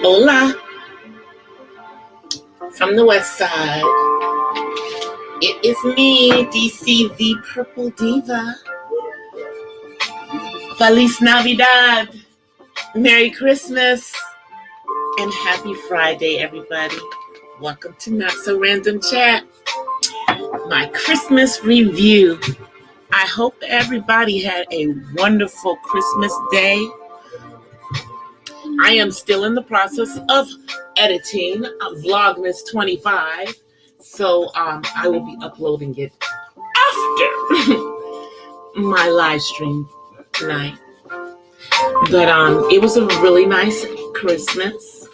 Hola, from the west side. It is me, DC, the Purple Diva. Feliz Navidad, Merry Christmas, and Happy Friday, everybody. Welcome to Not So Random Chat, my Christmas review. I hope everybody had a wonderful Christmas day. I am still in the process of editing Vlogmas 25, so I will be uploading it after my live stream tonight. But it was a really nice Christmas.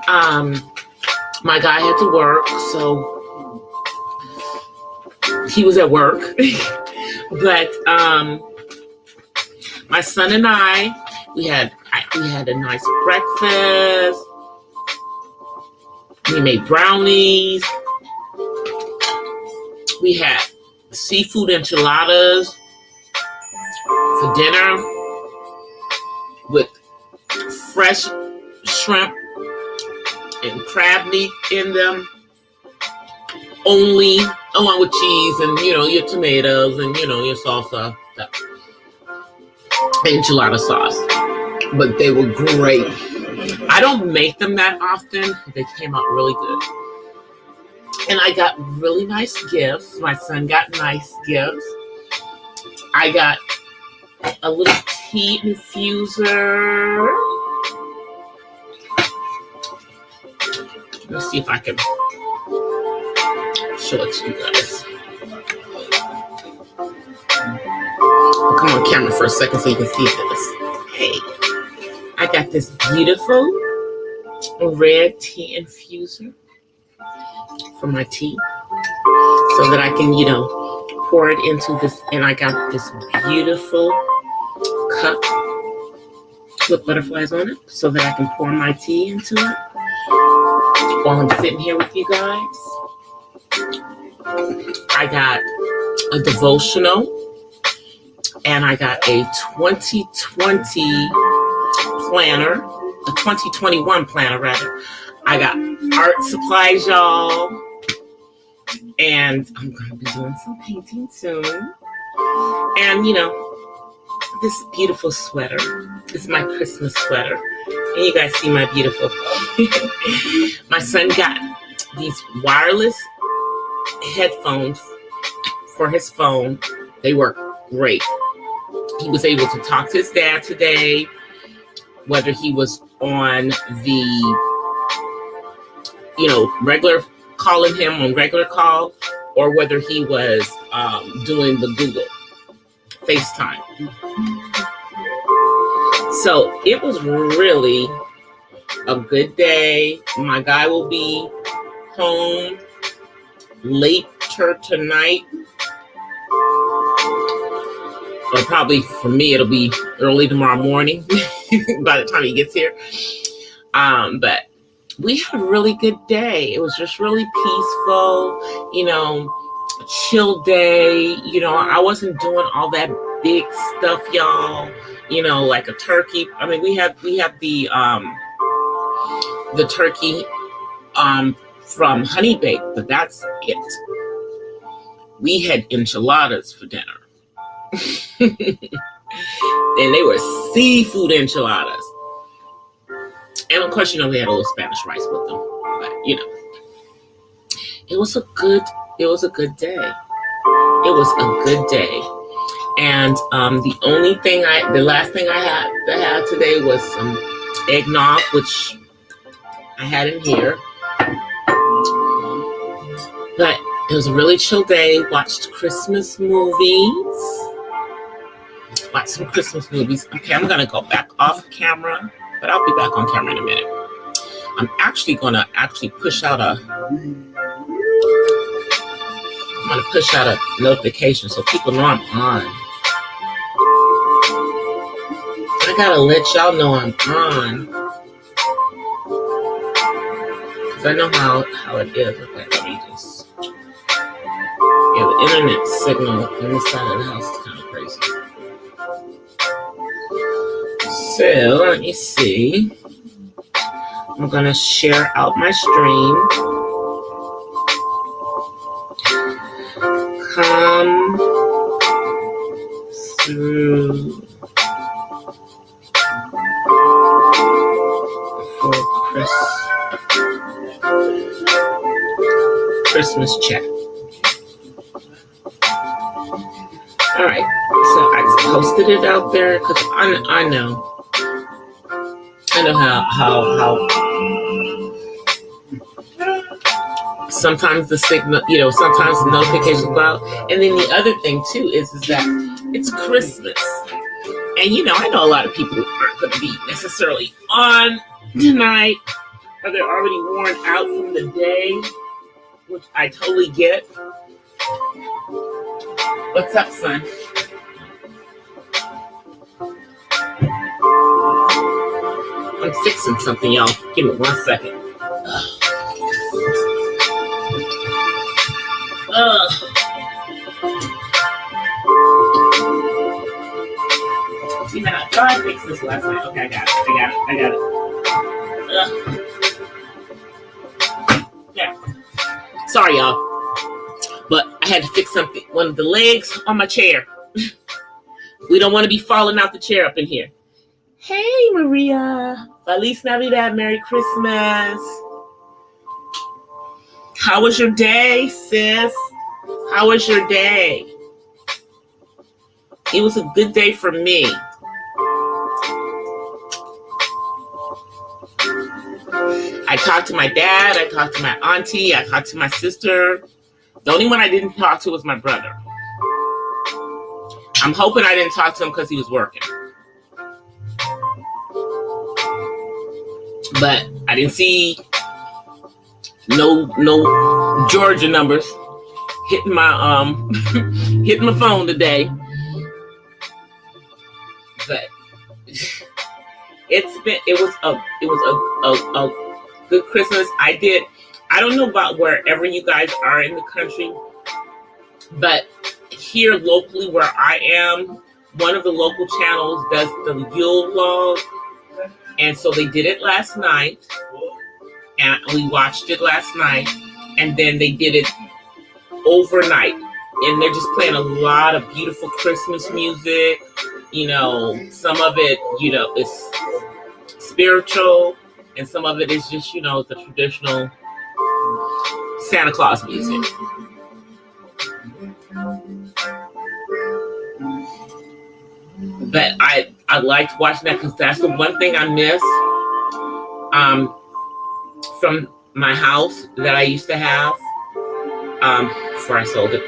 My guy had to work, so he was at work. But my son and I, we had a nice breakfast. We made brownies. We had seafood enchiladas for dinner with fresh shrimp and crab meat in them, only along with cheese and, your tomatoes and, your salsa, enchilada sauce. But they were great. I don't make them that often. They came out really good. And I got really nice gifts. My son got nice gifts. I got a little tea infuser. Let's see if I can show it to you guys. I'll come on camera for a second so you can see this. Hey, I got this beautiful red tea infuser for my tea so that I can, pour it into this. And I got this beautiful cup with butterflies on it so that I can pour my tea into it while I'm sitting here with you guys. I got a devotional, and I got a 2020 planner, a 2021 planner rather. I got art supplies, y'all, and I'm gonna be doing some painting soon. And this beautiful sweater is my Christmas sweater, and you guys see my beautiful. My son got these wireless headphones for his phone. They work great. He was able to talk to his dad today, whether he was on the, regular calling him on regular call, or whether he was doing the Google FaceTime. So it was really a good day. My guy will be home later tonight. Or probably for me, it'll be early tomorrow morning by the time he gets here. But we had a really good day. It was just really peaceful, a chill day. I wasn't doing all that big stuff, y'all. Like a turkey. I mean, we have the turkey from Honey Bake, but that's it. We had enchiladas for dinner. And they were seafood enchiladas. And of course, we had a little Spanish rice with them. But it was a good day. It was a good day. And the last thing I had today was some eggnog, which I had in here. But it was a really chill day. Watched Christmas movies. Watch some Christmas movies. Okay, I'm going to go back off camera, but I'll be back on camera in a minute. I'm actually going to push out a notification so people know I'm on. I got to let y'all know I'm on. Because I know how it is. Okay, let me just... Yeah, the internet signal on this side of the house is kind of crazy. So, let me see. I'm going to share out my stream. Come through for Christmas chat. All right, so I just posted it out there because I know how sometimes the signal, sometimes the notifications go out. And then the other thing too is that it's Christmas. And I know a lot of people aren't going to be necessarily on tonight, or they're already worn out from the day, which I totally get. What's up, son? I'm fixing something, y'all. Give me 1 second. See, now, I fixed this last night. Okay, I got it. Yeah. Sorry, y'all. But I had to fix something. One of the legs on my chair. We don't want to be falling out the chair up in here. Hey, Maria. Feliz Navidad. Merry Christmas. How was your day, sis? How was your day? It was a good day for me. I talked to my dad. I talked to my auntie. I talked to my sister. The only one I didn't talk to was my brother. I'm hoping I didn't talk to him because he was working. But I didn't see no Georgia numbers hitting my hitting my phone today. But it was a good Christmas. I don't know about wherever you guys are in the country, but here locally where I am, one of the local channels does the Yule log. And so they did it last night, and we watched it last night, and then they did it overnight. And they're just playing a lot of beautiful Christmas music. Some of it, is spiritual, and some of it is just, the traditional Santa Claus music. But I liked watching that because that's the one thing I miss from my house that I used to have before I sold it.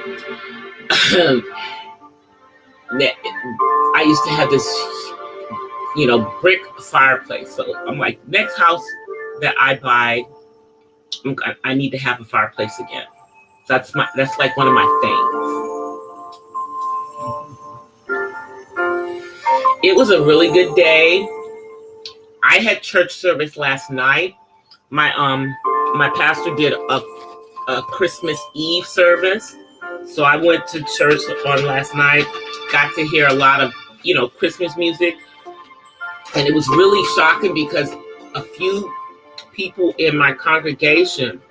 I used to have this, brick fireplace. So I'm like, next house that I buy, I need to have a fireplace again. That's like one of my things. It was a really good day. I had church service last night. My pastor did a Christmas Eve service. So I went to church on last night, got to hear a lot of, Christmas music. And it was really shocking because a few people in my congregation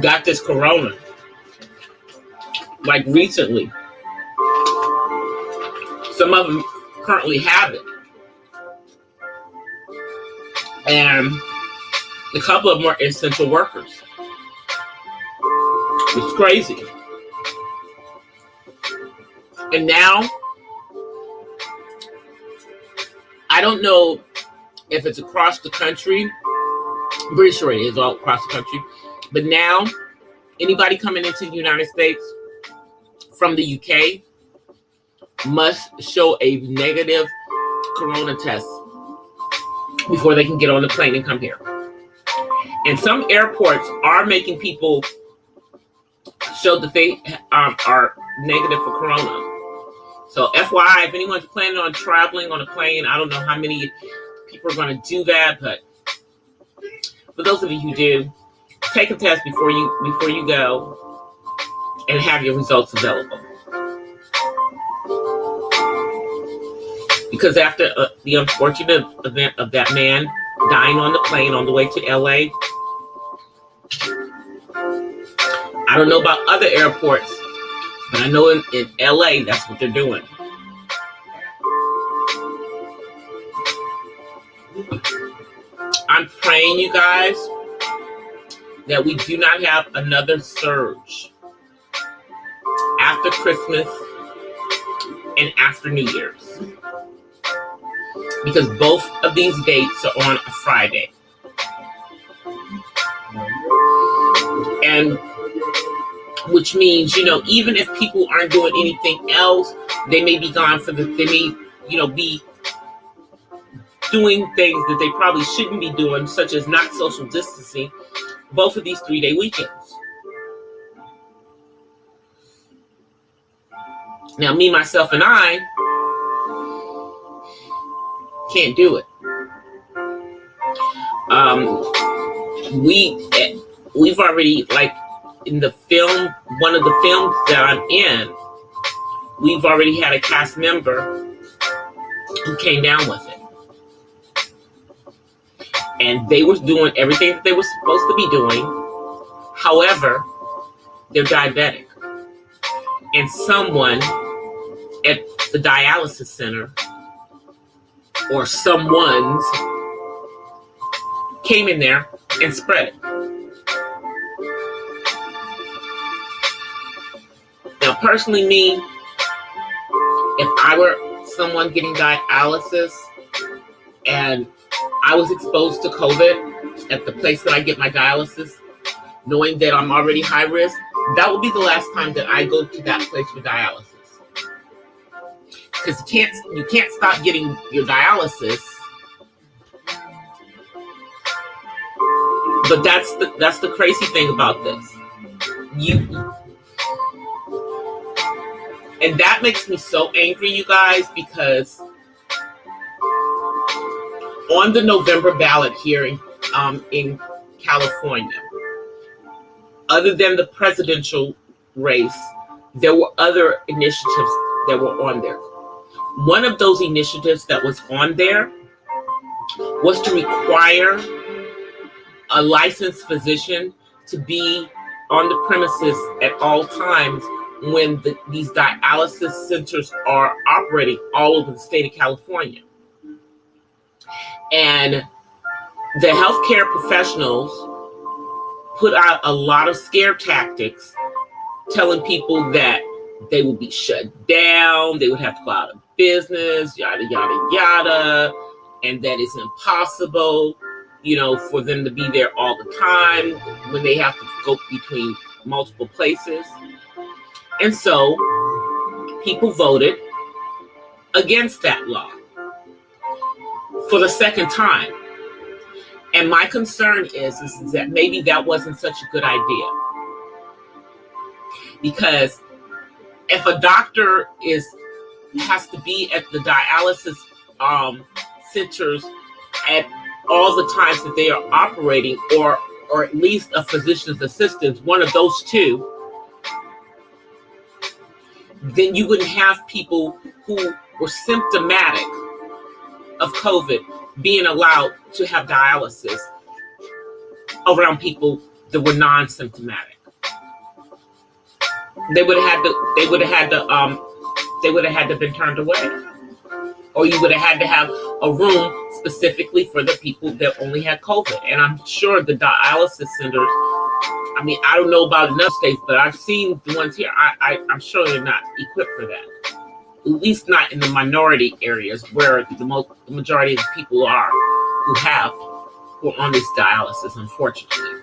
got this corona, like recently. Some of them currently have it. And a couple of them are essential workers. It's crazy. And now, I don't know if it's across the country. I'm pretty sure it is all across the country. But now, anybody coming into the United States from the UK must show a negative corona test before they can get on the plane and come here. And some airports are making people show that they are negative for corona. So FYI, if anyone's planning on traveling on a plane, I don't know how many people are going to do that, but for those of you who do, take a test before you go and have your results available. Because after the unfortunate event of that man dying on the plane on the way to LA. I don't know about other airports, but I know in LA, that's what they're doing. I'm praying, you guys, that we do not have another surge after Christmas and after New Year's, because both of these dates are on a Friday. And which means, even if people aren't doing anything else, they may be gone they may, be doing things that they probably shouldn't be doing, such as not social distancing, both of these 3-day weekends. Now, me, myself, and I can't do it. We've already, like, in the film, one of the films that I'm in, we've already had a cast member who came down with it. And they were doing everything that they were supposed to be doing. However, they're diabetic. And someone at the dialysis center, or someone's, came in there and spread it. Now, personally, me, if I were someone getting dialysis and I was exposed to COVID at the place that I get my dialysis, knowing that I'm already high risk, that would be the last time that I go to that place for dialysis. Because you can't stop getting your dialysis. But that's the crazy thing about this. And that makes me so angry, you guys, because on the November ballot here in California, other than the presidential race, there were other initiatives that were on there. One of those initiatives that was on there was to require a licensed physician to be on the premises at all times when these dialysis centers are operating all over the state of California. And the healthcare professionals put out a lot of scare tactics, telling people that they would be shut down, they would have to go out of business, yada, yada, yada, and that it's impossible, for them to be there all the time when they have to go between multiple places. And so people voted against that law for the second time. And my concern is that maybe that wasn't such a good idea. Because if a doctor has to be at the dialysis centers at all the times that they are operating, or at least a physician's assistant, one of those two, then you wouldn't have people who were symptomatic of COVID being allowed to have dialysis around people that were non-symptomatic. They would have had to been turned away, or you would have had to have a room specifically for the people that only had COVID. And I'm sure the dialysis centers, I mean, I don't know about enough states, but I've seen the ones here. I'm sure they're not equipped for that. At least not in the minority areas where the majority of the people are who are on this dialysis, unfortunately.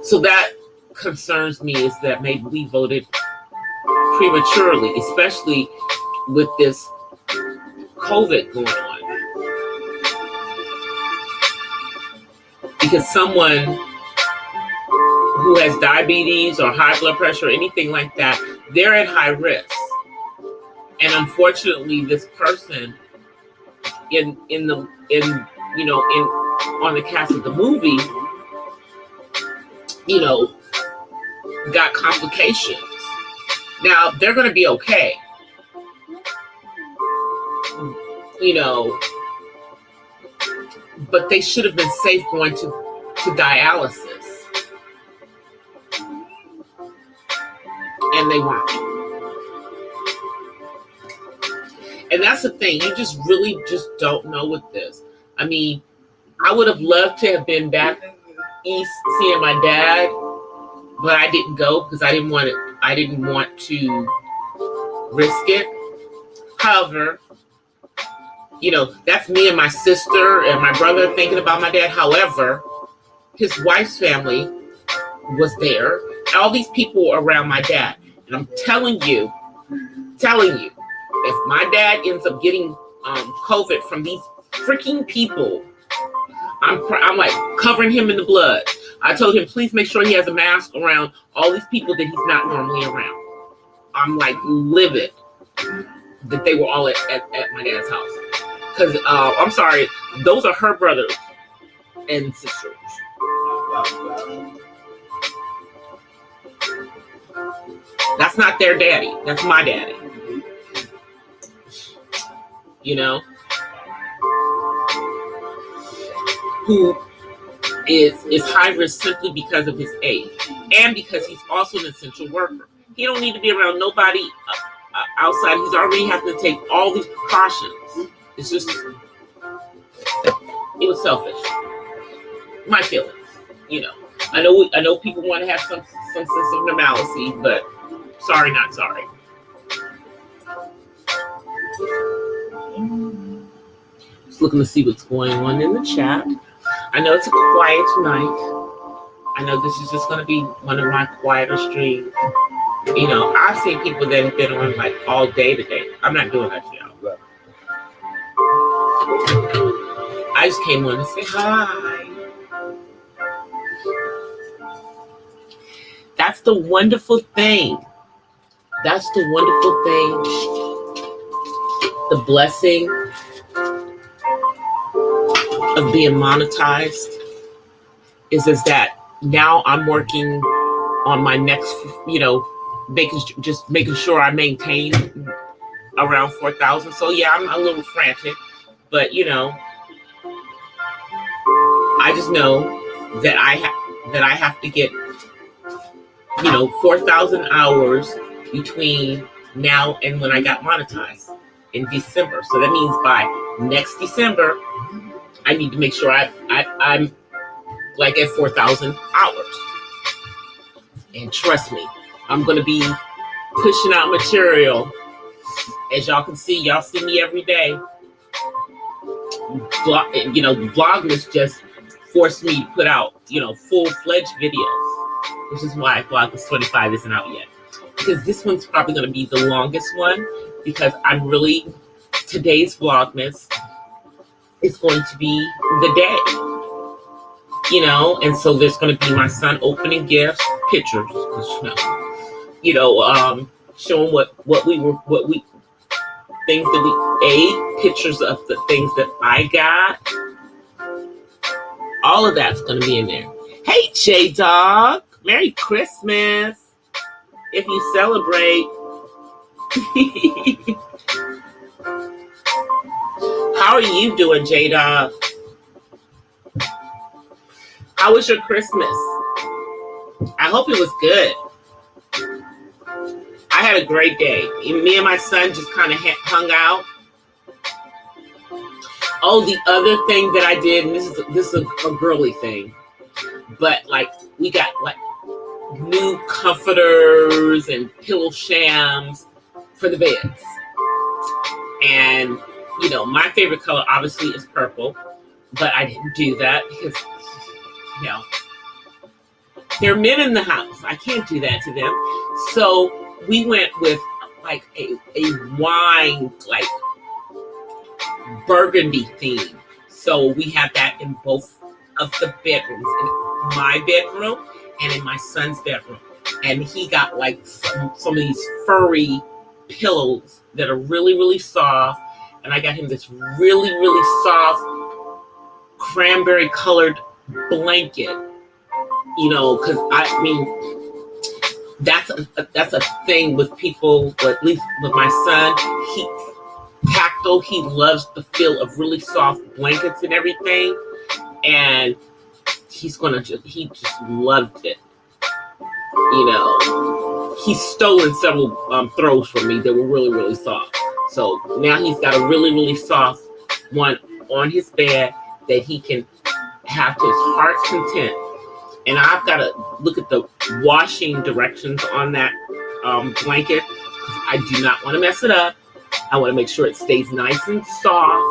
So that concerns me, is that maybe we voted prematurely, especially with this COVID going on. Because someone who has diabetes or high blood pressure or anything like that, they're at high risk. And unfortunately, this person on the cast of the movie, got complications. Now, they're going to be okay. you know, but they should have been safe going to dialysis, and they weren't. And that's the thing. You just really just don't know with this. I mean, I would have loved to have been back east seeing my dad, but I didn't go because I didn't want to risk it. However, you know, that's me and my sister and my brother thinking about my dad. However, his wife's family was there. All these people were around my dad. And I'm telling you, if my dad ends up getting COVID from these freaking people, I'm like covering him in the blood. I told him, please make sure he has a mask around all these people that he's not normally around. I'm like livid that they were all at my dad's house. Because, I'm sorry, those are her brothers and sisters. That's not their daddy. That's my daddy. You know? Who is high risk simply because of his age. And because he's also an essential worker. He don't need to be around nobody outside. He's already having to take all these precautions. It's just, it was selfish. My feelings, you know. I know people want to have some sense of normalcy, but sorry, not sorry. Just looking to see what's going on in the chat. I know it's a quiet night. I know this is just going to be one of my quieter streams. You know, I've seen people that have been on like all day today. I'm not doing that to y'all. I just came on to say hi. That's the wonderful thing. That's the wonderful thing. The blessing of being monetized is that now I'm working on my next, you know, making sure I maintain around 4,000. So yeah, I'm a little frantic, but you know, I just know that I have to get, you know, 4,000 hours between now and when I got monetized in December. So that means by next December, I need to make sure I'm like at 4,000 hours. And trust me, I'm going to be pushing out material. As y'all can see, y'all see me every day. You know, Vlogmas just forced me to put out, you know, full-fledged videos, which is why Vlogmas 25 isn't out yet. Because this one's probably going to be the longest one, because I'm really, today's Vlogmas is going to be the day, you know, and so there's going to be my son opening gifts, pictures, you know, showing what we things that we ate, pictures of the things that I got. All of that's going to be in there. Hey, J-Dog. Merry Christmas. If you celebrate. How are you doing, J-Dog? How was your Christmas? I hope it was good. I had a great day. Me and my son just kind of hung out. Oh, the other thing that I did, and this is a girly thing, but like we got like new comforters and pillow shams for the beds. And you know, my favorite color obviously is purple, but I didn't do that because, you know, there are men in the house. I can't do that to them. So we went with like a wine, like burgundy theme. So we have that in both of the bedrooms, in my bedroom and in my son's bedroom. And he got like some of these furry pillows that are really, really soft. And I got him this really, really soft cranberry colored blanket, you know, because I mean, that's a thing with people, or at least with my son. tactile. He loves the feel of really soft blankets and everything. And he just loved it. You know, he's stolen several throws from me that were really, really soft. So now he's got a really, really soft one on his bed that he can have to his heart's content. And I've got to look at the washing directions on that blanket. I do not want to mess it up. I want to make sure it stays nice and soft.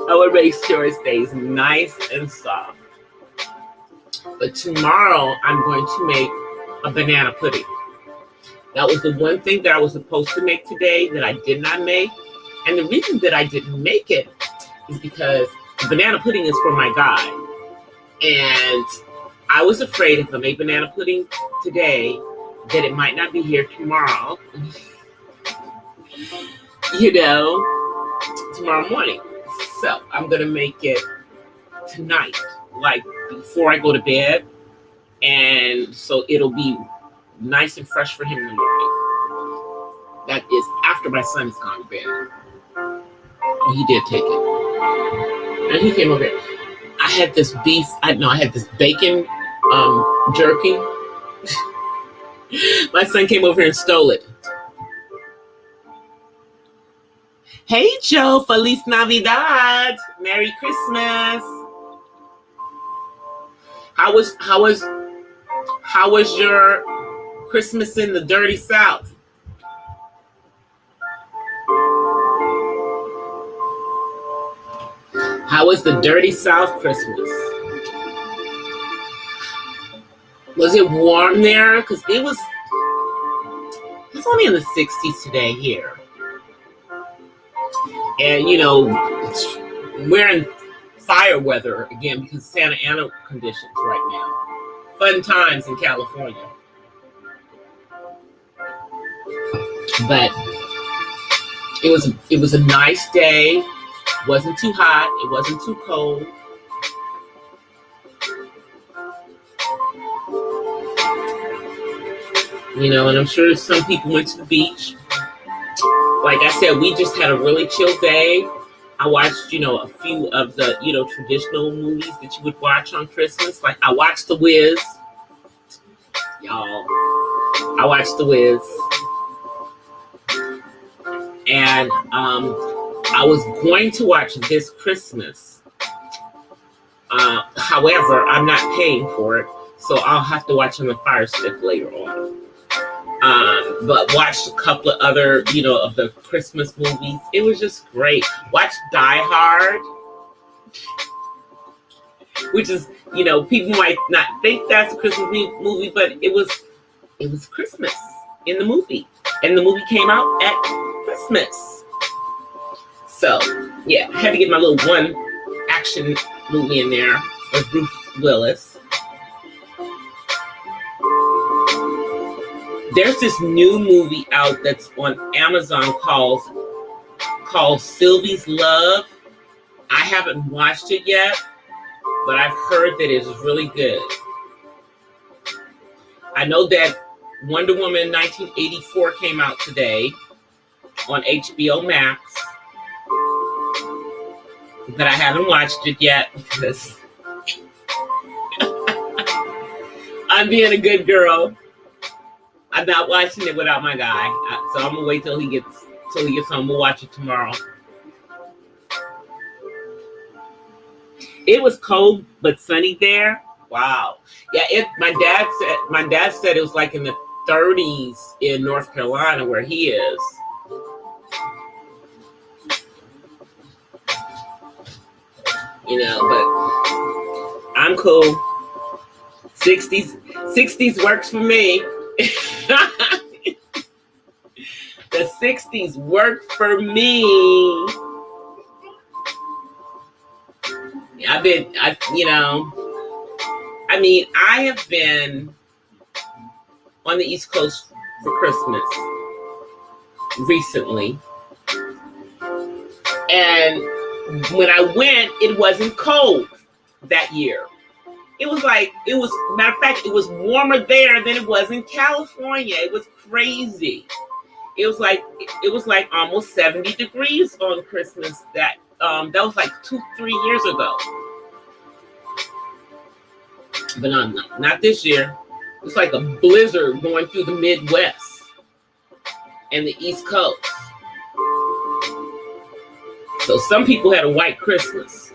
I want to make sure it stays nice and soft. But tomorrow I'm going to make a banana pudding. That was the one thing that I was supposed to make today that I did not make. And the reason that I didn't make it is because the banana pudding is for my guy. And I was afraid if I made banana pudding today, that it might not be here tomorrow. You know, tomorrow morning. So I'm going to make it tonight, like before I go to bed. And so it'll be nice and fresh for him in the morning. That is after my son has gone to bed. And he did take it. And he came over here. I had this bacon jerky. My son came over here and stole it. Hey Joe, Feliz Navidad. Merry Christmas. How was your Christmas in the dirty South? How was the dirty South Christmas? Was it warm there? Because it's only in the 60s today here. And, you know, we're in fire weather again because Santa Ana conditions right now. Fun times in California. But it was a nice day. Wasn't too hot. It wasn't too cold. You know, and I'm sure some people went to the beach. Like I said, we just had a really chill day. I watched, a few of the, traditional movies that you would watch on Christmas. Like I watched The Wiz. Y'all, I watched The Wiz. And I was going to watch This Christmas. However, I'm not paying for it. So I'll have to watch on the Fire Stick later on. But watched a couple of other, of the Christmas movies. It was just great. Watched Die Hard, which is, people might not think that's a Christmas movie, but it was Christmas in the movie. And the movie came out at Christmas. So, yeah, I had to get my little one action movie in there with Bruce Willis. There's this new movie out that's on Amazon called Sylvie's Love. I haven't watched it yet, but I've heard that it's really good. I know that Wonder Woman 1984 came out today on HBO Max, but I haven't watched it yet because I'm being a good girl. I'm not watching it without my guy, so I'm gonna wait till he gets home. We'll watch it tomorrow. It was cold but sunny there. Wow. Yeah. My dad said it was like in the 30s in North Carolina where he is. But I'm cool. 60s works for me. The 60s work for me. I have been on the East Coast for Christmas recently. And when I went, it wasn't cold that year. matter of fact, it was warmer there than it was in California. It was crazy. It was like almost 70 degrees on Christmas. That was like 2-3 years ago. But not this year. It's like a blizzard going through the Midwest and the East Coast. So some people had a white Christmas.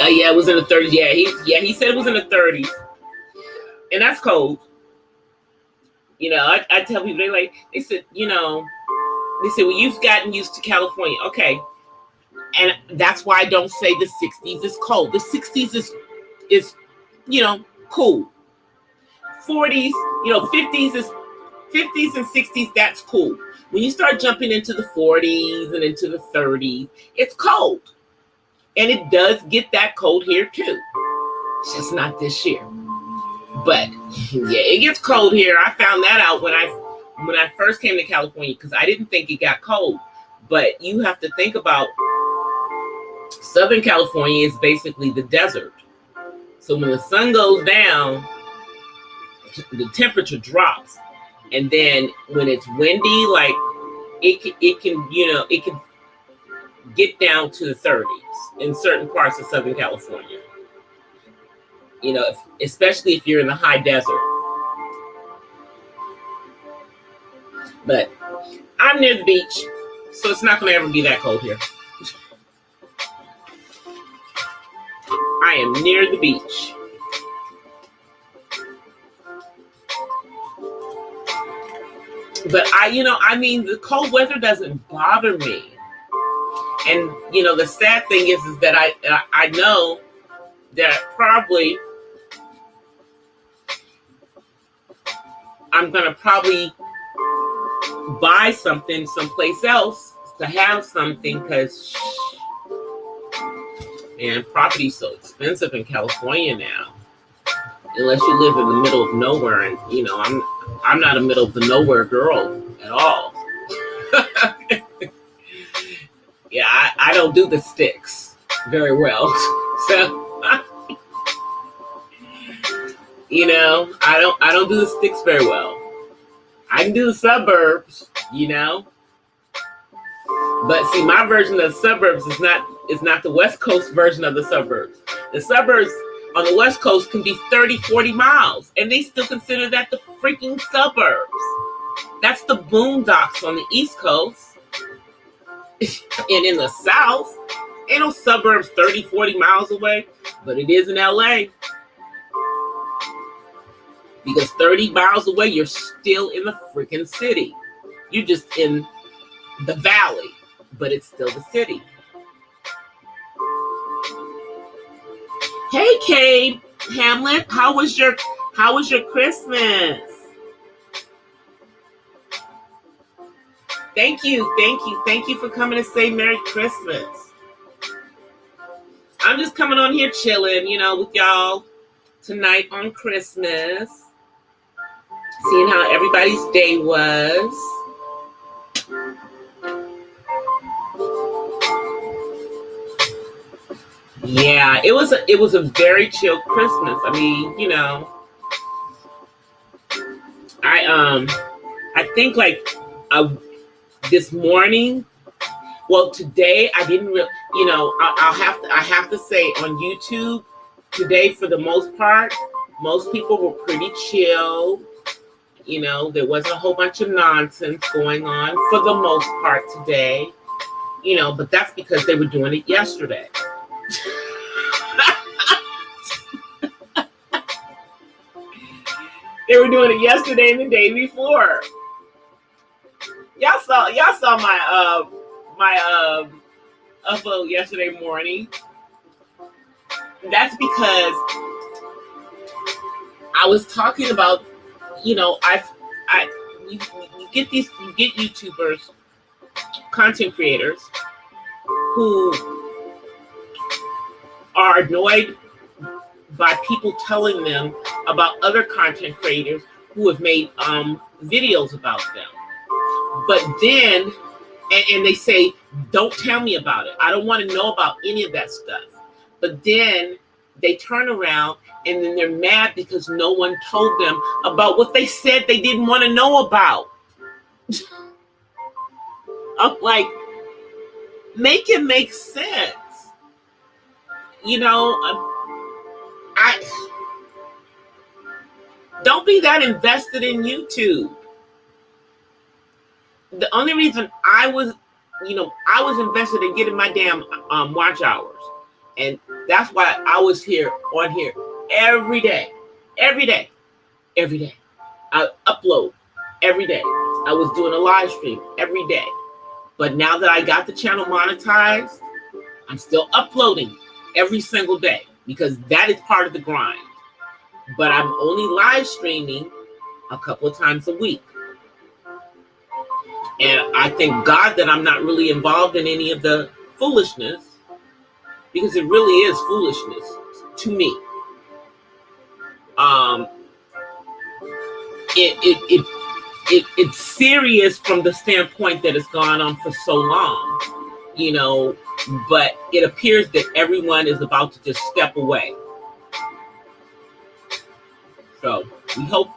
Yeah, it was in the 30s. He said it was in the 30s. And that's cold. You know, I tell people, they said, well, you've gotten used to California. Okay. And that's why I don't say the 60s is cold. The 60s is cool. 40s, 50s and 60s, that's cool. When you start jumping into the 40s and into the 30s, it's cold. And it does get that cold here too. Just not this year. But yeah, it gets cold here. I found that out when I first came to California, because I didn't think it got cold. But you have to think about Southern California is basically the desert. So when the sun goes down, the temperature drops. And then when it's windy, like it can get down to the 30s in certain parts of Southern California. Especially if you're in the high desert. But I'm near the beach, so it's not going to ever be that cold here. I am near the beach. But the cold weather doesn't bother me. And, the sad thing is that I know that probably I'm going to probably buy something someplace else to have something, because, man, property's so expensive in California now. Unless you live in the middle of nowhere, and, I'm not a middle of the nowhere girl at all. Yeah, I don't do the sticks very well. So, I don't do the sticks very well. I can do the suburbs, But see, my version of the suburbs is not the West Coast version of the suburbs. The suburbs on the West Coast can be 30, 40 miles, and they still consider that the freaking suburbs. That's the boondocks on the East Coast. And in the South, ain't no suburbs 30, 40 miles away, but it is in LA. Because 30 miles away, you're still in the freaking city. You're just in the valley, but it's still the city. Hey, Kate Hamlet, how was your Christmas? Thank you for coming to say Merry Christmas. I'm just coming on here chilling, with y'all tonight on Christmas, seeing how everybody's day was. Yeah, it was a very chill Christmas. I mean, I think this morning, well, today I didn't really, I have to say on YouTube today, for the most part, most people were pretty chill. There wasn't a whole bunch of nonsense going on for the most part today, but that's because they were doing it yesterday. They were doing it yesterday and the day before. Y'all saw my upload yesterday morning. That's because I was talking about, you get YouTubers, content creators who are annoyed by people telling them about other content creators who have made videos about them. But then, and they say, don't tell me about it. I don't want to know about any of that stuff. But then they turn around and then they're mad because no one told them about what they said they didn't want to know about. I'm like, make it make sense. You know, I don't be that invested in YouTube. The only reason I was invested in getting my damn watch hours. And that's why I was on here every day. I upload every day. I was doing a live stream every day. But now that I got the channel monetized, I'm still uploading every single day because that is part of the grind. But I'm only live streaming a couple of times a week. And I thank God that I'm not really involved in any of the foolishness, because it really is foolishness to me. It's serious from the standpoint that it's gone on for so long, you know, but it appears that everyone is about to just step away. So we hope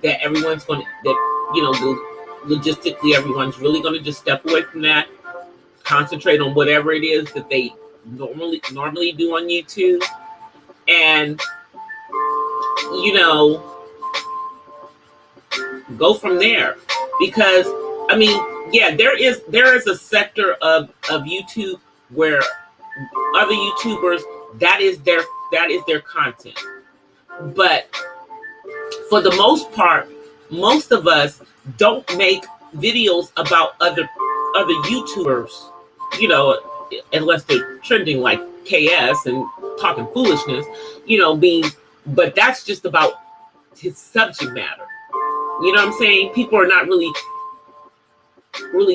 that everyone's going to, that, you know, logistically everyone's really going to just step away from that, concentrate on whatever it is that they normally do on YouTube, and, you know, go from there. Because I mean, yeah, there is a sector of YouTube where other YouTubers, that is their content. But for the most part, most of us don't make videos about other YouTubers, you know, unless they're trending like KS and talking foolishness, you know, but that's just about his subject matter. You know what I'm saying? People are not really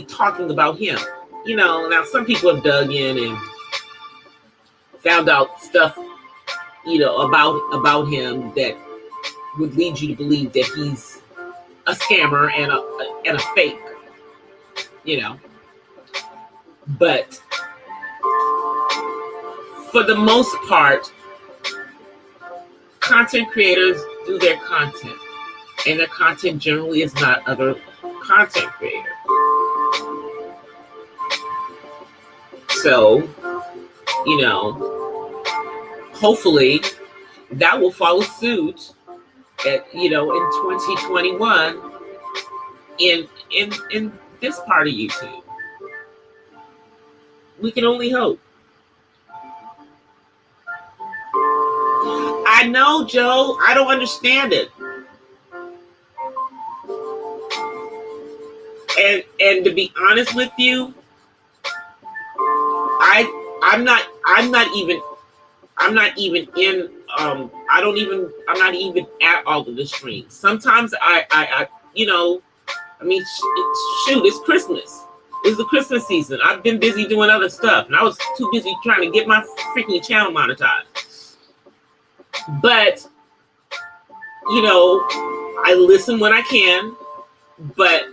talking about him. You know, now some people have dug in and found out stuff, you know, about him that would lead you to believe that he's a scammer and a fake, you know. But for the most part, content creators do their content, and their content generally is not other content creators. So, you know, hopefully that will follow suit you know, in 2021 in this part of YouTube. We can only hope. I know, Joe. I don't understand it. And to be honest with you, I'm not even in I'm not even at all of the streams. Sometimes I you know, I mean, shoot, it's Christmas. It's the Christmas season. I've been busy doing other stuff, and I was too busy trying to get my freaking channel monetized. But, you know, I listen when I can, but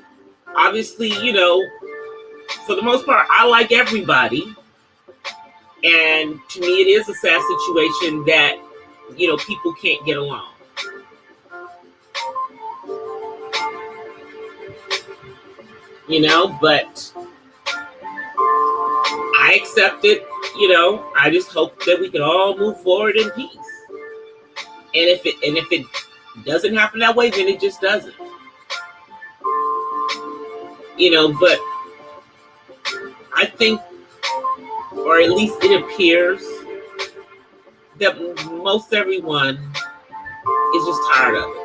obviously, you know, for the most part, I like everybody. And to me, it is a sad situation that, you know, people can't get along. You know, but I accept it. You know, I just hope that we can all move forward in peace. And if it doesn't happen that way, then it just doesn't. You know, but I think, or at least it appears, that most everyone is just tired of it.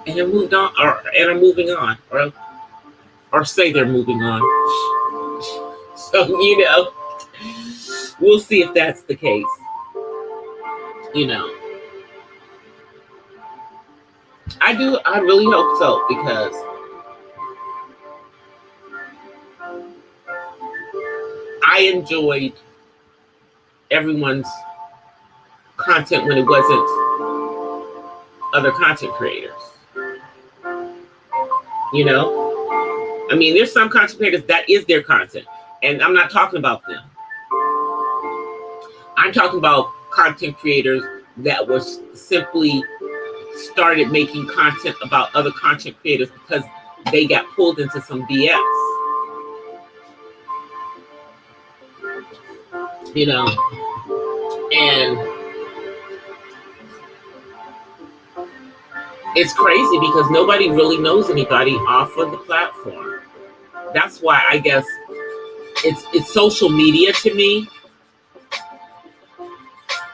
And they're moved on, and are moving on, or say they're moving on. So, you know, we'll see if that's the case. You know, I really hope so, because I enjoyed everyone's content when it wasn't other content creators. You know, I mean, there's some content creators that is their content, and I'm not talking about them. I'm talking about content creators that was simply started making content about other content creators because they got pulled into some BS. You know, and it's crazy because nobody really knows anybody off of the platform. That's why I guess it's social media to me.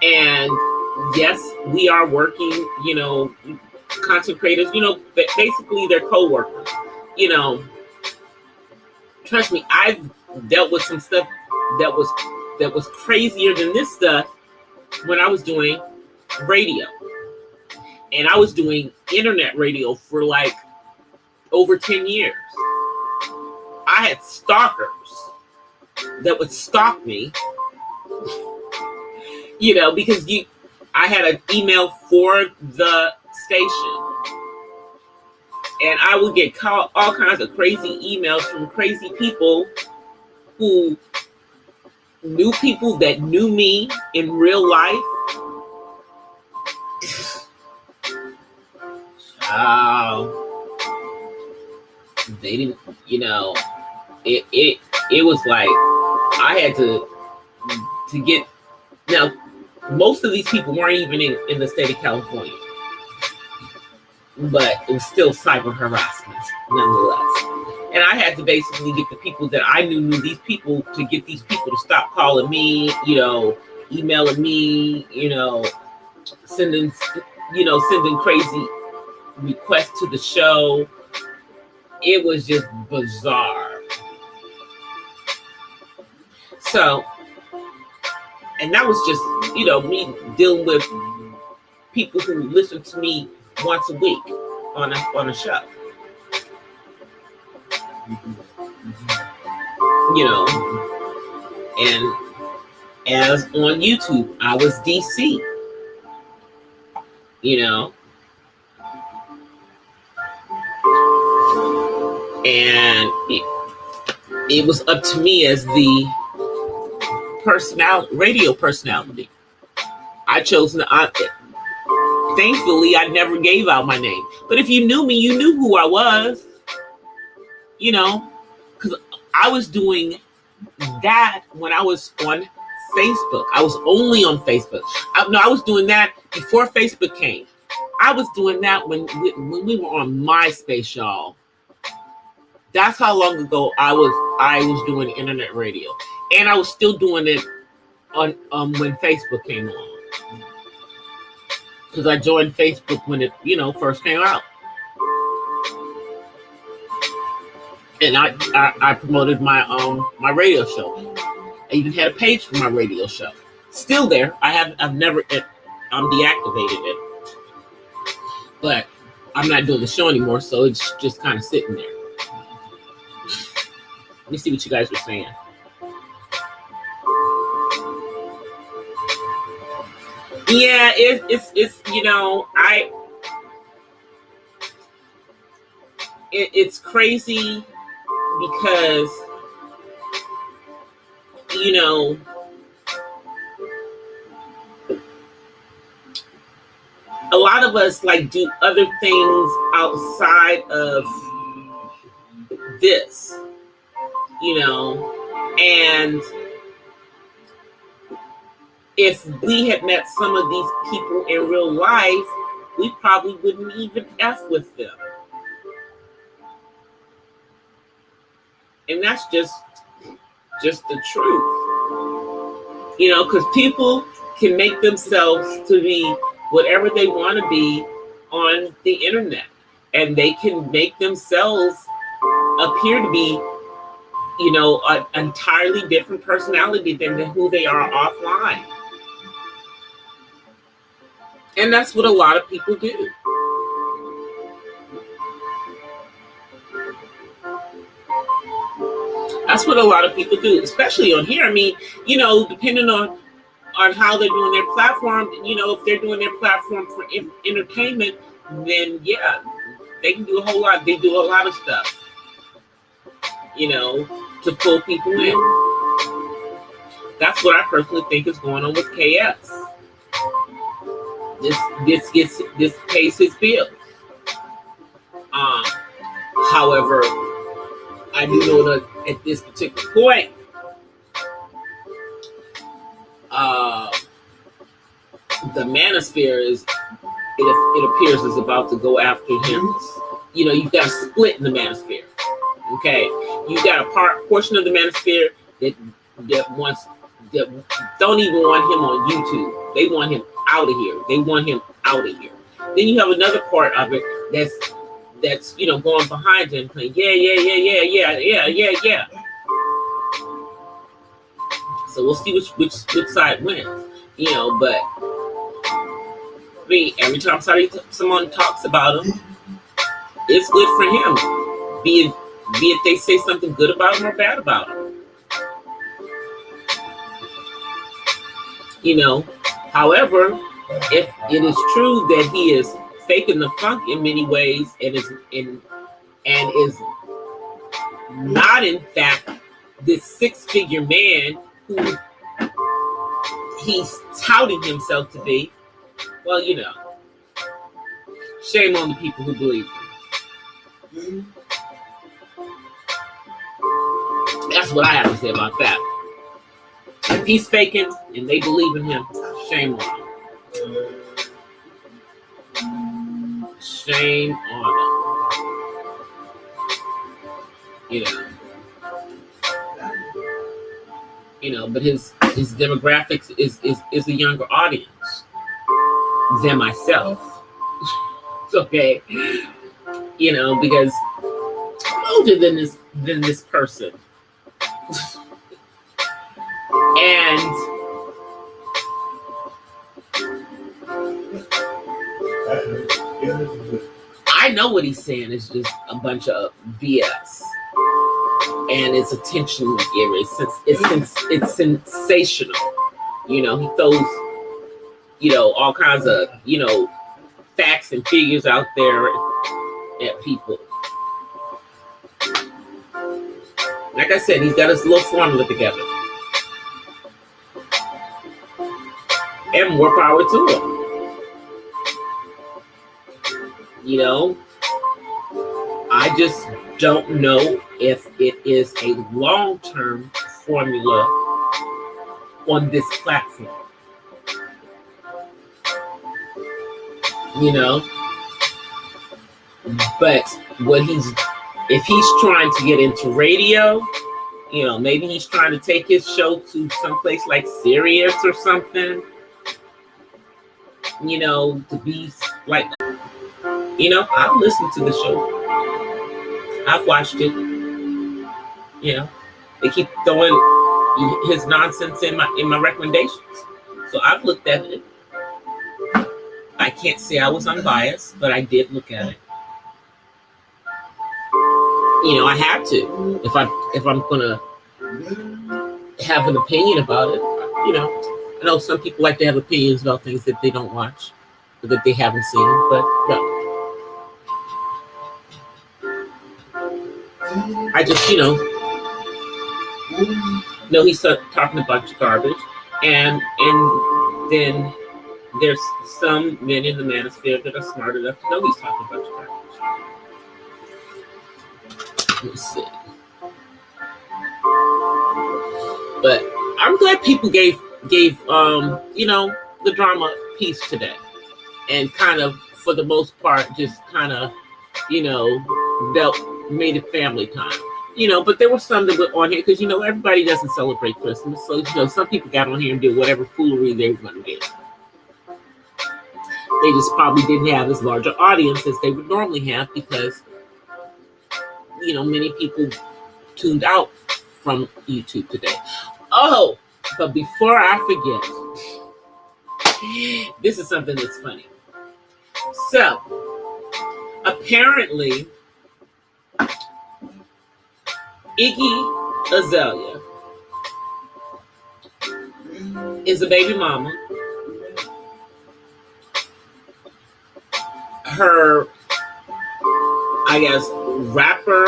And yes, we are working, you know, content creators, you know, basically they're co-workers. You know, trust me, I've dealt with some stuff that was crazier than this stuff when I was doing radio. And I was doing internet radio for like over 10 years. I had stalkers that would stalk me, you know, because I had an email for the station. And I would get all kinds of crazy emails from crazy people who knew people that knew me in real life. They didn't, you know, it was like I had to get. Now, most of these people weren't even in the state of California, but it was still cyber harassment nonetheless. And I had to basically get the people that I knew these people to get these people to stop calling me, you know, emailing me, you know, sending crazy requests to the show. It was just bizarre. So, and that was just, you know, me dealing with people who listen to me once a week on a show. You know, and as on YouTube, I was DC. You know, and it was up to me as the radio personality. I chose not. Thankfully, I never gave out my name. But if you knew me, you knew who I was. You know, because I was doing that when I was on Facebook. I was only on Facebook. I was doing that before Facebook came. I was doing that when we were on MySpace, y'all. That's how long ago I was doing internet radio, and I was still doing it on when Facebook came on, because I joined Facebook when it, you know, first came out, and I promoted my my radio show. I even had a page for my radio show. Still there. I've never deactivated it, but I'm not doing the show anymore, so it's just kind of sitting there. Let me see what you guys are saying. Yeah, it's you know, it's crazy because, you know, a lot of us like do other things outside of this, you know, and if we had met some of these people in real life, we probably wouldn't even F with them. And that's just the truth. You know, because people can make themselves to be whatever they want to be on the internet. And they can make themselves appear to be, you know, an entirely different personality than who they are offline. And that's what a lot of people do. That's what a lot of people do, especially on here. I mean, you know, depending on on how they're doing their platform. You know, if they're doing their platform for entertainment, then yeah, they can do a whole lot. They do a lot of stuff, you know, to pull people in. That's what I personally think is going on with KS. This pays his bills. However, I do know that at this particular point, the manosphere is, it appears, is about to go after him. You know, you've got a split in the manosphere. Okay, you've got a portion of the manosphere that wants, that don't even want him on YouTube. They want him out of here. They want him out of here. Then you have another part of it that's you know, going behind him, playing yeah. So we'll see which side wins. You know, but I mean, every time someone talks about him, it's good for him. Be it they say something good about him or bad about him. You know, however, if it is true that he is faking the funk in many ways and is not in fact this six-figure man who he's touting himself to be, well, you know, shame on the people who believe him. That's what I have to say about that. If he's faking and they believe in him, shame on him. Shame on him. You know, but his demographics is a younger audience than myself. It's okay, you know, because I'm older than this person, and I know what he's saying is just a bunch of BS, and it's attention getter. It's sensational. You know, he throws, you know, all kinds of, you know, facts and figures out there at people. Like I said, he's got his little formula together, and more power to him. You know, I just don't know if it is a long-term formula on this platform. You know, but if he's trying to get into radio, you know, maybe he's trying to take his show to someplace like Sirius or something, you know, to be like, you know, I've listened to the show. I've watched it. You know, they keep throwing his nonsense in my recommendations. So I've looked at it. I can't say I was unbiased, but I did look at it. You know, I have to. If I'm gonna have an opinion about it, you know. I know some people like to have opinions about things that they don't watch or that they haven't seen, but no. I just, you know, he's talking a bunch of garbage, and then there's some men in the manosphere that are smart enough to know he's talking a bunch of garbage. Let's see. But I'm glad people gave you know, the drama piece today, and kind of, for the most part, just kind of, you know, made it family time. You know, but there were some that were on here because, you know, everybody doesn't celebrate Christmas. So, you know, some people got on here and did whatever foolery they were going to do. They just probably didn't have as large an audience as they would normally have because, you know, many people tuned out from YouTube today. Oh, but before I forget, this is something that's funny. So, apparently, Iggy Azalea is a baby mama. Her, I guess, rapper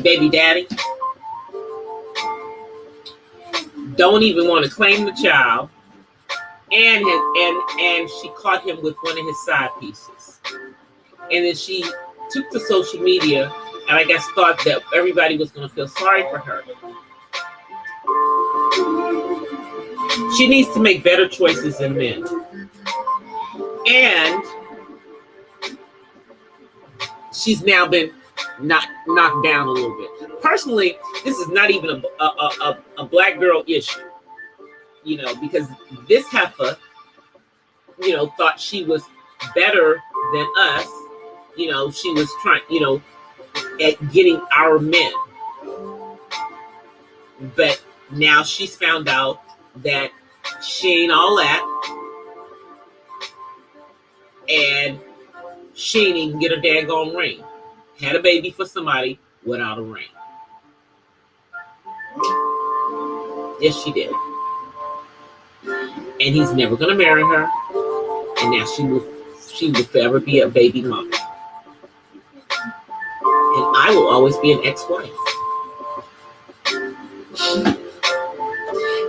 baby daddy don't even want to claim the child, and she caught him with one of his side pieces, and then she took to social media and I guess thought that everybody was going to feel sorry for her. She needs to make better choices than men. And she's now been knocked down a little bit. Personally, this is not even a black girl issue, you know, because this heifer, you know, thought she was better than us. You know, she was trying, you know, at getting our men. But now she's found out that she ain't all that. And she ain't even get a daggone ring. Had a baby for somebody without a ring. Yes, she did. And he's never going to marry her. And now she will forever be a baby mama. And I will always be an ex-wife.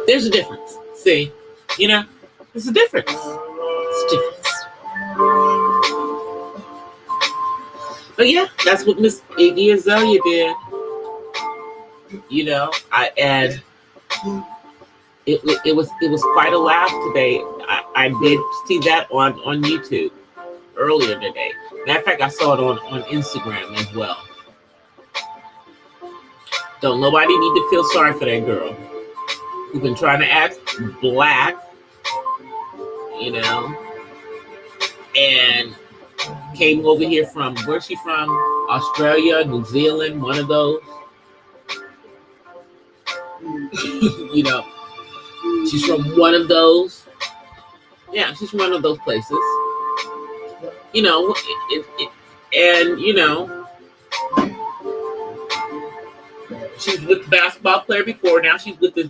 There's a difference. See, you know, there's a difference. It's a difference. But yeah, that's what Miss Iggy Azalea did. You know, and it was quite a laugh today. I did see that on YouTube earlier today. Matter of fact, I saw it on Instagram as well. Don't nobody need to feel sorry for that girl who's been trying to act black, you know, and came over here from, where's she from? Australia, New Zealand, one of those. You know, she's from one of those. Yeah, she's from one of those places. You know, and you know, she's with the basketball player before. Now she's with this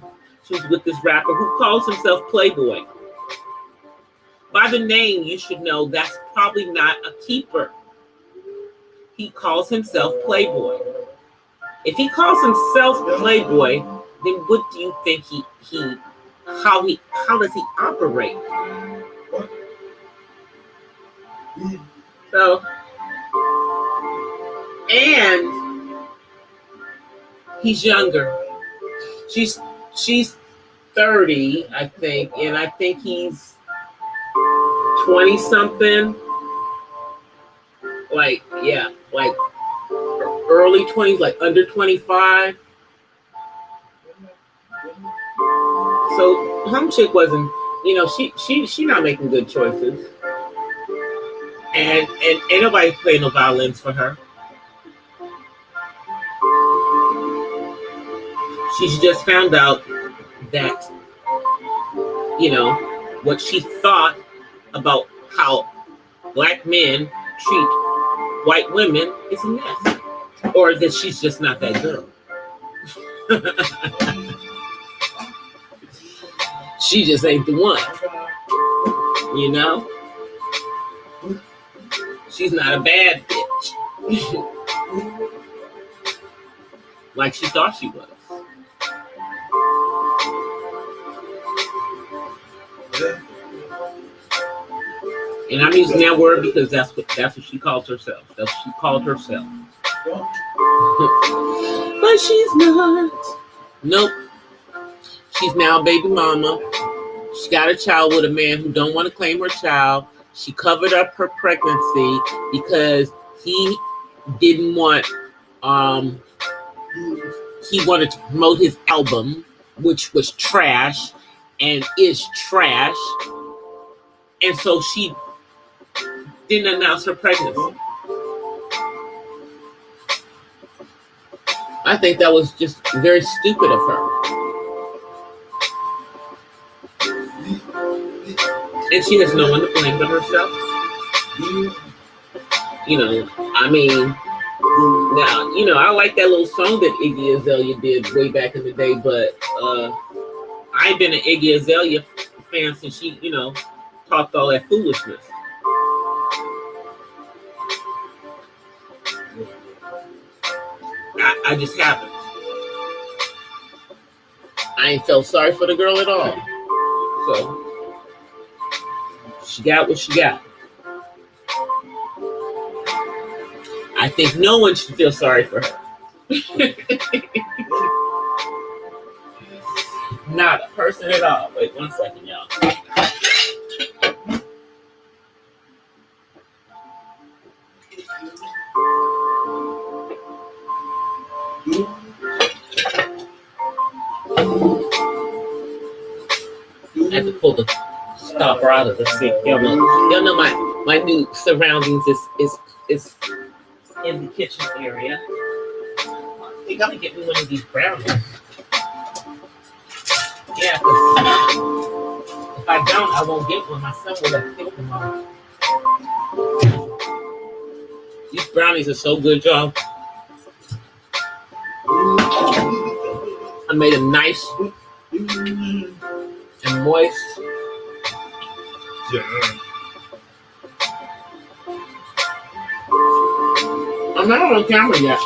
rapper who calls himself Playboy. By the name, you should know that's probably not a keeper. He calls himself Playboy. If he calls himself Playboy, then what do you think how does he operate? So, and he's younger. She's 30, I think, and I think he's 20 something. Like early 20s, like under 25. So home chick wasn't, you know, she not making good choices. And ain't nobody playing no violins for her. She's just found out that, you know, what she thought about how black men treat white women is a mess. Or that she's just not that girl. She just ain't the one. You know? She's not a bad bitch. Like she thought she was. And I'm using that word because that's what she calls herself. That's what she called herself. But she's not. Nope. She's now a baby mama. She got a child with a man who don't want to claim her child. She covered up her pregnancy because he didn't want, he wanted to promote his album, which was trash and is trash. And so she didn't announce her pregnancy. I think that was just very stupid of her. And she has no one to blame but herself. You know, I mean, now, you know, I like that little song that Iggy Azalea did way back in the day, but I I ain't been an Iggy Azalea fan since she, talked all that foolishness. I just haven't. I ain't felt sorry for the girl at all. So she got what she got. I think no one should feel sorry for her. Not a person at all. Wait 1 second, y'all. I have to pull the stopper out of the sink. Y'all know my new surroundings is in the kitchen area. You gotta get me one of these brownies. Yeah, because if I don't, I won't get one. My son would have killed them all. These brownies are so good, y'all. I made them nice and moist. Yeah. I'm not on camera yet.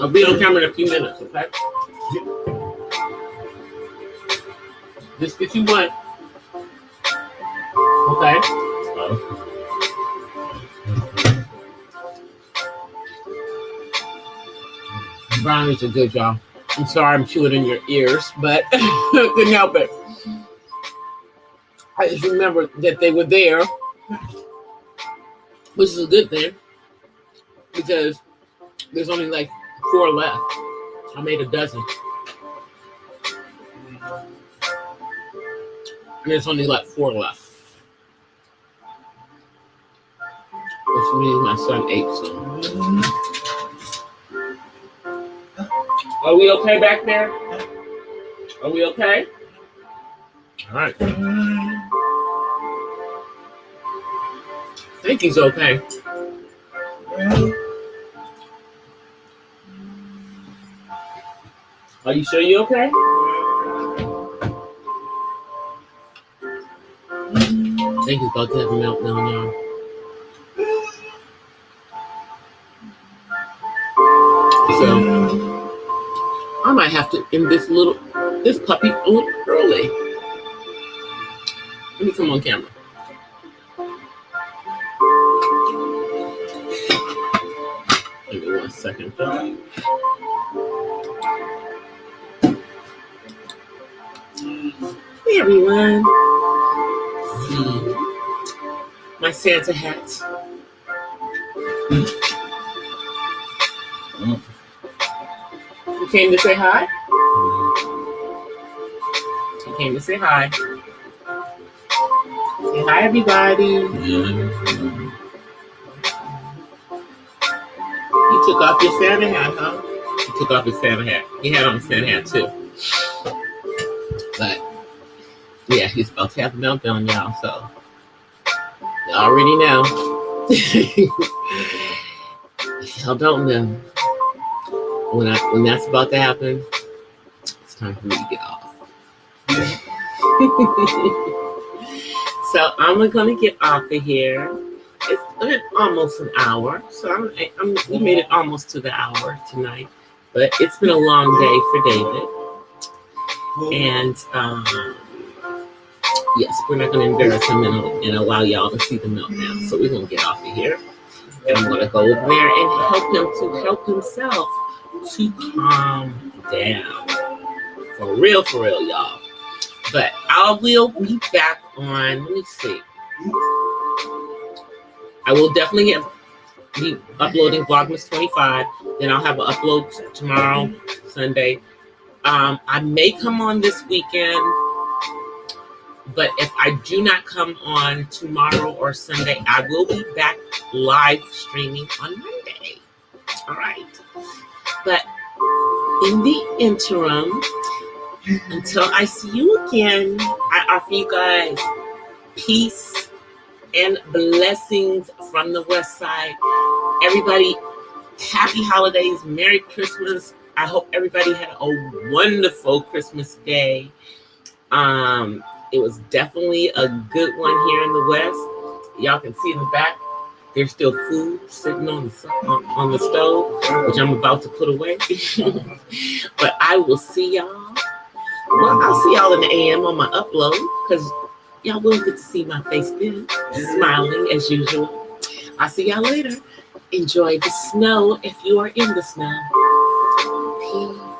I'll be on camera in a few minutes, okay? Just get you one. Okay? Brownies are good, y'all. I'm sorry I'm chewing in your ears, but couldn't help it. I just remembered that they were there, which is a good thing, because there's only like 4 left. I made a dozen. And there's only like 4 left. Which means my son ate some. Are we okay back there? Are we okay? All right. I think he's okay. Are you sure you're okay? I think he's about to have a meltdown now. So I might have to end this puppy a little early. Let me come on camera. Give me 1 second. Hey everyone. See my Santa hat. You came to say hi? You came to say hi. Say hi, everybody. You took off your Santa hat, huh? He took off his Santa hat. He had on a Santa hat, too. But, yeah, he's about to have a meltdown, y'all, so you already know. Y'all don't know. When that's about to happen, it's time for me to get off. So I'm gonna get off of here. It's been almost an hour, so we made it almost to the hour tonight. But it's been a long day for David, and yes, we're not gonna embarrass him and allow y'all to see the meltdown. So we're gonna get off of here, and I'm gonna go over there and help him to help himself to calm down. For real, y'all. But I will be back on, let me see. I will definitely be uploading Vlogmas 25. Then I'll have an upload tomorrow, Sunday. I may come on this weekend, but if I do not come on tomorrow or Sunday, I will be back live streaming on Monday. All right. But in the interim, until I see you again, I offer you guys peace and blessings from the West Side. Everybody, happy holidays, Merry Christmas. I hope everybody had a wonderful Christmas day. It was definitely a good one here in the West. Y'all can see in the back, there's still food sitting on the stove, which I'm about to put away. But I will see y'all. Well, I'll see y'all in the AM on my upload, because y'all will get to see my face then, smiling as usual. I'll see y'all later. Enjoy the snow if you are in the snow. Peace.